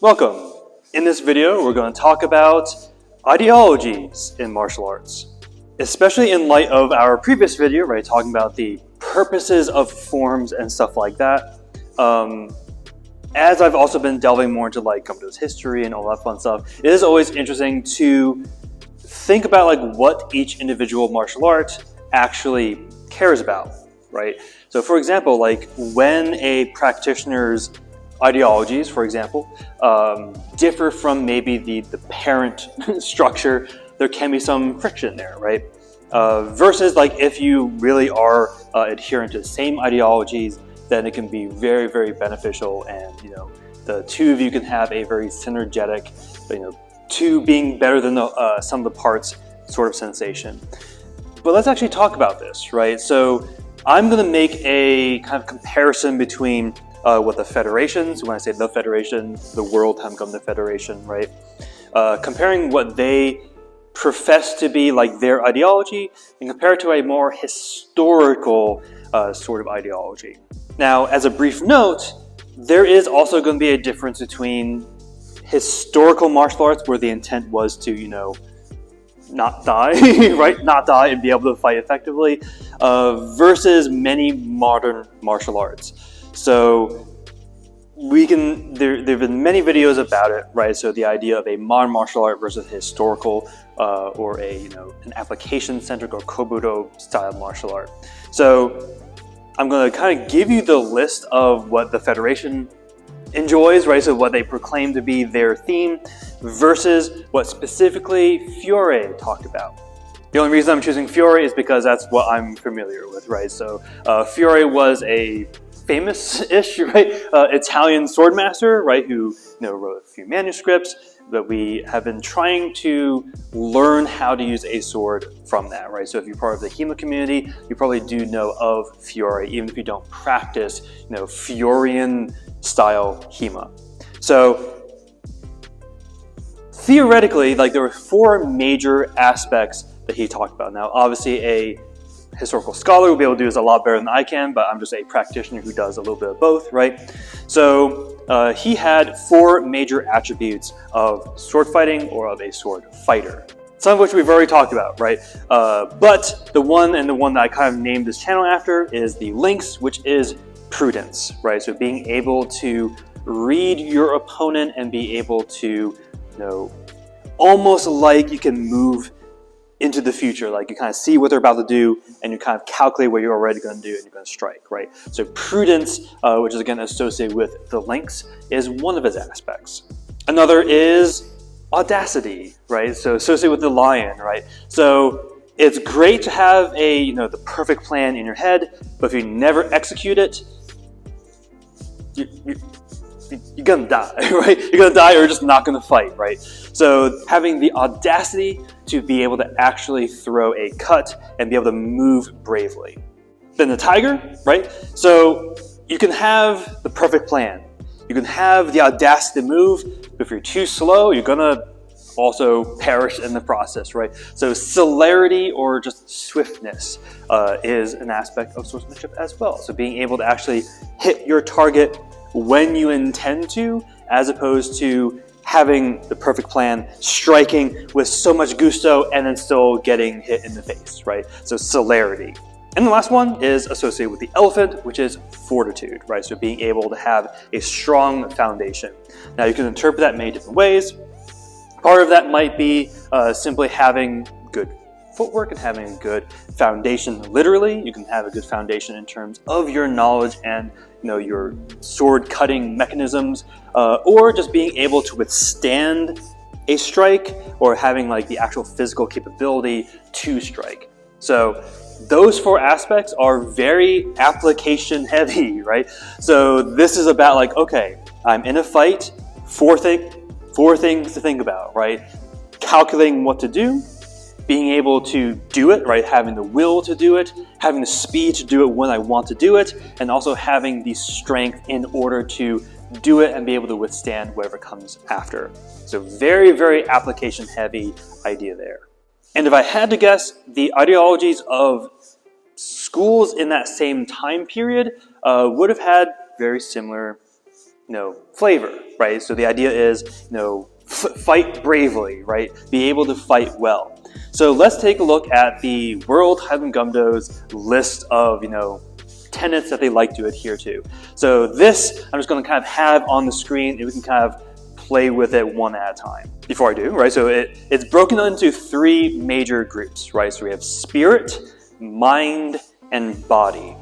Welcome. In this video, we're going to talk about ideologies in martial arts, especially in light of our previous video, right, talking about the purposes of forms and stuff like that. As I've also been delving more into like Gumdo's history and all that fun stuff, it is always interesting to think about like what each individual martial art actually cares about, right? So for example, like when a practitioner's ideologies, for example, differ from maybe the parent structure, there can be some friction there, right? Versus like if you really are adherent to the same ideologies, then it can be very, very beneficial, and the two of you can have a very synergetic, two being better than the sum of the parts sort of sensation. But let's actually talk about this, right? So I'm going to make a kind of comparison between what the federations, when I say the federation, the World Haidong Gumdo Federation, right? Comparing what they profess to be like their ideology and compare it to a more historical sort of ideology. Now, as a brief note, there is also going to be a difference between historical martial arts, where the intent was to, not die, right? Not die and be able to fight effectively, versus many modern martial arts. So there have been many videos about it, right? So the idea of a modern martial art versus historical, or an application-centric or kobudo style martial art. So I'm going to kind of give you the list of what the Federation enjoys, right? So what they proclaim to be their theme versus what specifically Fiore talked about. The only reason I'm choosing Fiore is because that's what I'm familiar with, right? So Fiore was a famous-ish, right, Italian swordmaster, right, who wrote a few manuscripts, but we have been trying to learn how to use a sword from that, right? So if you're part of the HEMA community, you probably do know of Fiore, even if you don't practice, Fiorean style HEMA. So theoretically, like there were four major aspects that he talked about. Now, obviously, a historical scholar will be able to do this a lot better than I can, but I'm just a practitioner who does a little bit of both, right? So he had four major attributes of sword fighting or of a sword fighter, some of which we've already talked about, right? But the one that I kind of named this channel after is the lynx, which is prudence, right? So being able to read your opponent and be able to, almost like you can move into the future, like you kind of see what they're about to do and you kind of calculate what you're already going to do and you're going to strike, right? So prudence, which is again associated with the lynx, is one of its aspects. Another is audacity, right? So associated with the lion, right? So it's great to have a, the perfect plan in your head, but if you never execute it, you're gonna die, right? You're gonna die, or you're just not gonna fight, right? So having the audacity to be able to actually throw a cut and be able to move bravely. Then the tiger, right? So you can have the perfect plan. You can have the audacity to move, but if you're too slow, you're gonna also perish in the process, right? So celerity or just swiftness is an aspect of swordsmanship as well. So being able to actually hit your target when you intend to, as opposed to having the perfect plan, striking with so much gusto and then still getting hit in the face, right? So celerity. And the last one is associated with the elephant, which is fortitude, right? So being able to have a strong foundation. Now you can interpret that many different ways. Part of that might be simply having good footwork and having a good foundation literally. You can have a good foundation in terms of your knowledge and your sword cutting mechanisms, or just being able to withstand a strike, or having like the actual physical capability to strike. So those four aspects are very application heavy, right? So this is about like, okay, I'm in a fight, four things to think about, right? Calculating what to do, being able to do it, right? Having the will to do it, having the speed to do it when I want to do it, and also having the strength in order to do it and be able to withstand whatever comes after. So very, very application heavy idea there. And if I had to guess, the ideologies of schools in that same time period would have had very similar flavor, right? So the idea is, fight bravely, right? Be able to fight well. So let's take a look at the World Haidong Gumdo's list of, tenets that they like to adhere to. So this, I'm just going to kind of have on the screen, and we can kind of play with it one at a time. Before I do, right? So it's broken into 3 major groups, right? So we have spirit, mind, and body.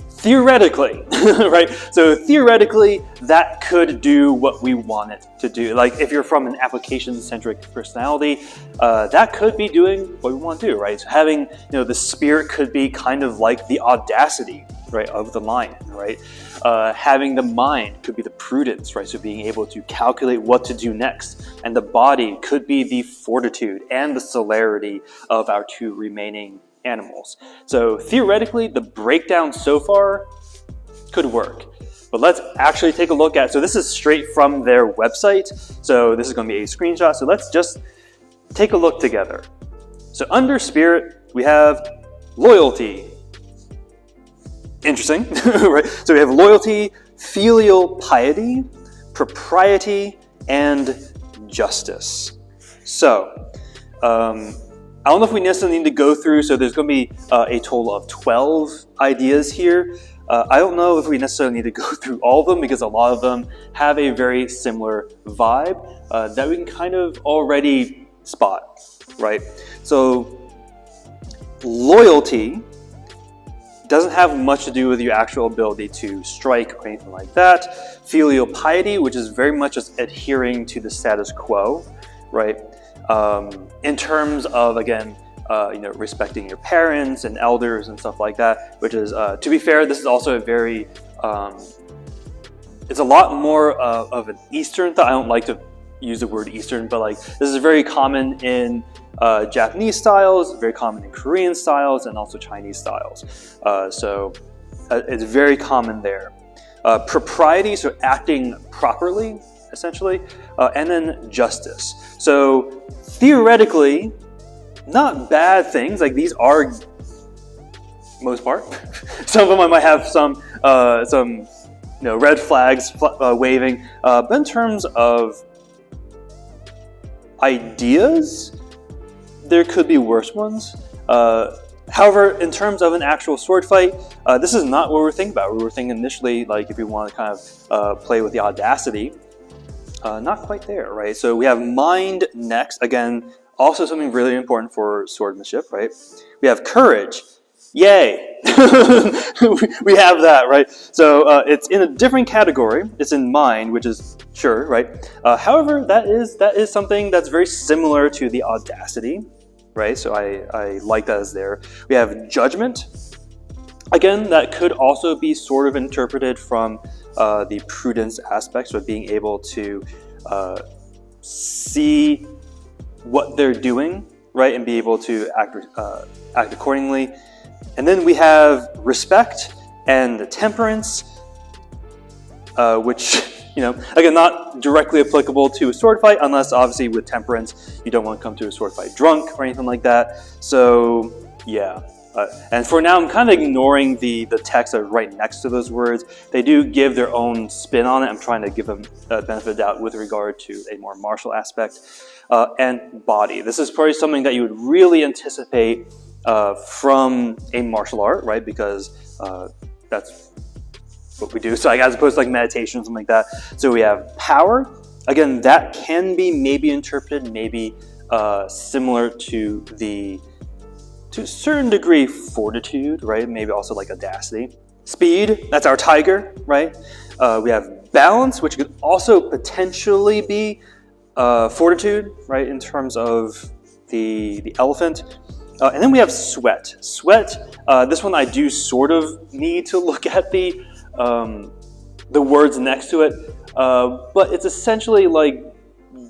Theoretically, right? So theoretically, that could do what we want it to do. Like if you're from an application-centric personality, that could be doing what we want to do, right? So having, the spirit could be kind of like the audacity, right, of the lion, right? Having the mind could be the prudence, right? So being able to calculate what to do next. And the body could be the fortitude and the celerity of our 2 remaining animals. So theoretically, the breakdown so far could work. But let's actually take a look at, so this is straight from their website. So this is going to be a screenshot. So let's just take a look together. So under spirit, we have loyalty. Interesting, right? So we have loyalty, filial piety, propriety, and justice. So, I don't know if we necessarily need to go through, so there's going to be a total of 12 ideas here. I don't know if we necessarily need to go through all of them because a lot of them have a very similar vibe that we can kind of already spot, right? So loyalty doesn't have much to do with your actual ability to strike or anything like that. Filial piety, which is very much just adhering to the status quo, right? In terms of, again, respecting your parents and elders and stuff like that, which is, to be fair, this is also a very, it's a lot more of an Eastern thought. I don't like to use the word Eastern, but like this is very common in Japanese styles, very common in Korean styles, and also Chinese styles. So it's very common there. Propriety, so acting properly, essentially, and then justice. So theoretically, not bad things. Like these are, most part. Some of them I might have some red flags waving, but in terms of ideas, there could be worse ones. However, in terms of an actual sword fight, this is not what we were thinking about. We were thinking initially, like if we want to kind of play with the audacity, not quite there, right? So we have mind next. Again, also something really important for swordsmanship, right? We have courage. Yay! We have that, right? So it's in a different category. It's in mind, which is sure, right? However, that is something that's very similar to the audacity, right? So I like that as there. We have judgment. Again, that could also be sort of interpreted from the prudence aspect, so being able to see what they're doing, right, and be able to act accordingly. And then we have respect and temperance, which, again, not directly applicable to a sword fight, unless obviously with temperance, you don't want to come to a sword fight drunk or anything like that. So, yeah. And for now, I'm kind of ignoring the text that are right next to those words. They do give their own spin on it. I'm trying to give them a benefit of doubt with regard to a more martial aspect. And body. This is probably something that you would really anticipate from a martial art, right? Because that's what we do. So like, as opposed to like meditation or something like that. So we have power. Again, that can be maybe interpreted, maybe similar to a certain degree, fortitude, right? Maybe also like audacity. Speed, that's our tiger, right? We have balance, which could also potentially be fortitude, right? In terms of the elephant. And then we have sweat. Sweat, this one I do sort of need to look at the words next to it, but it's essentially like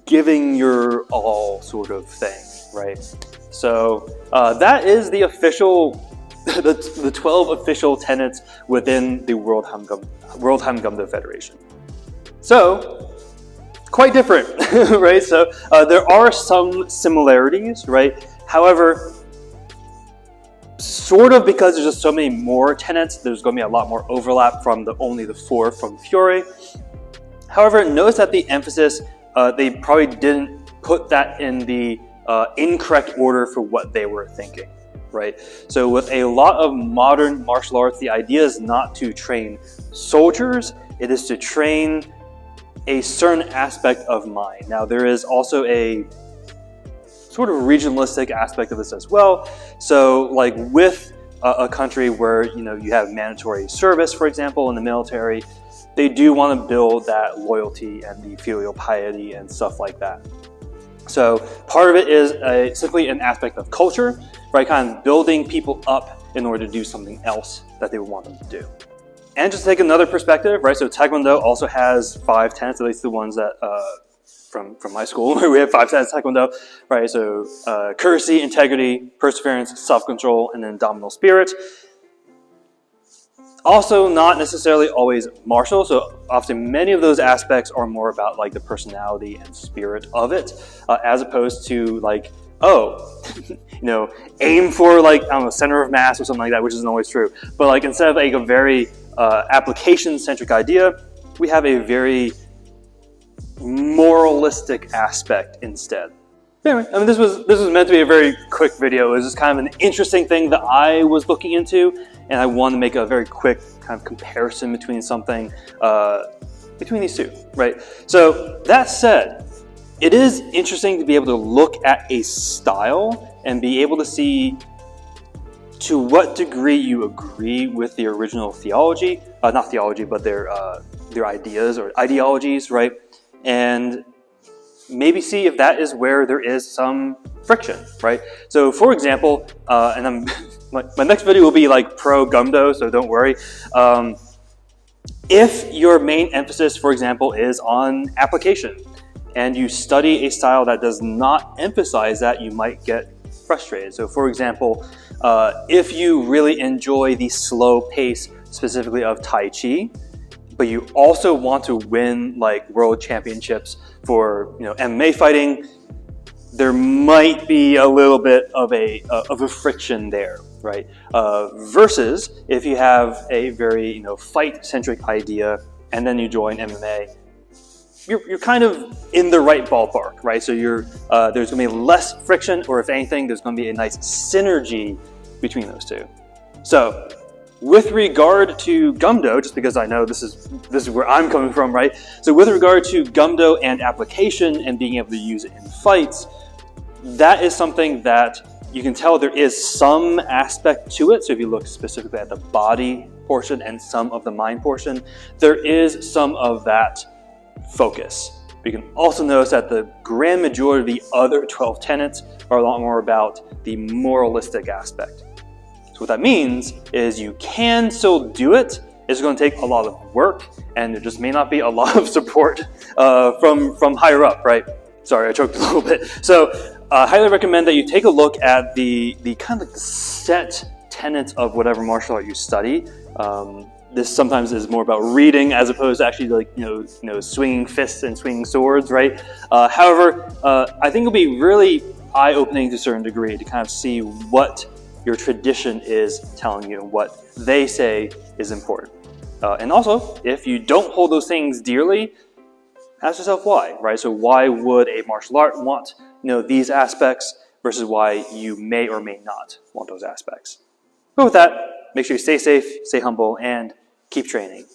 giving your all sort of thing, right? So that is the official, the 12 official tenets within the World Haidong Gumdo Federation. So, quite different, right? So there are some similarities, right? However, sort of because there's just so many more tenets, there's going to be a lot more overlap from only the 4 from Fiore. However, notice that the emphasis, they probably didn't put that in the incorrect order for what they were thinking, right? So with a lot of modern martial arts, the idea is not to train soldiers, it is to train a certain aspect of mind. Now, there is also a sort of regionalistic aspect of this as well. So like with a country where you have mandatory service, for example, in the military, they do want to build that loyalty and the filial piety and stuff like that. So part of it is simply an aspect of culture, right? Kind of building people up in order to do something else that they would want them to do. And just take another perspective, right? So Taekwondo also has 5 tenets, at least the ones that from my school, where we have 5 tenets of Taekwondo, right? So courtesy, integrity, perseverance, self-control, and then dominant spirit. Also not necessarily always martial, so often many of those aspects are more about like the personality and spirit of it, as opposed to like, oh, aim for like, I don't know, center of mass or something like that, which isn't always true. But like instead of like a very application-centric idea, we have a very moralistic aspect instead. Anyway, I mean, this was meant to be a very quick video. It was just kind of an interesting thing that I was looking into, and I wanted to make a very quick kind of comparison between something, between these two, right? So that said, it is interesting to be able to look at a style and be able to see to what degree you agree with the original theology, not theology, but their ideas or ideologies, right? And maybe see if that is where there is some friction, right? So for example, and my next video will be like pro Gumdo, so don't worry. If your main emphasis, for example, is on application, and you study a style that does not emphasize that, you might get frustrated. So for example, if you really enjoy the slow pace, specifically of Tai Chi, but you also want to win like world championships for MMA fighting, there might be a little bit of a friction there, right? Versus if you have a very fight-centric idea and then you join MMA, you're kind of in the right ballpark, right? So there's going to be less friction, or if anything, there's going to be a nice synergy between those two. So with regard to Gumdo, just because I know this is where I'm coming from, right? So with regard to Gumdo and application and being able to use it in fights, that is something that you can tell there is some aspect to it. So if you look specifically at the body portion and some of the mind portion, there is some of that focus. But you can also notice that the grand majority of the other 12 tenets are a lot more about the moralistic aspect. So what that means is you can still do it. It's going to take a lot of work, and there just may not be a lot of support from higher up, right? Sorry, I choked a little bit. So I highly recommend that you take a look at the kind of like the set tenets of whatever martial art you study. This sometimes is more about reading as opposed to actually like swinging fists and swinging swords, right? However, I think it'll be really eye-opening to a certain degree to kind of see what your tradition is telling you and what they say is important. And also, if you don't hold those things dearly, ask yourself why, right? So why would a martial art want these aspects versus why you may or may not want those aspects? But with that, make sure you stay safe, stay humble, and keep training.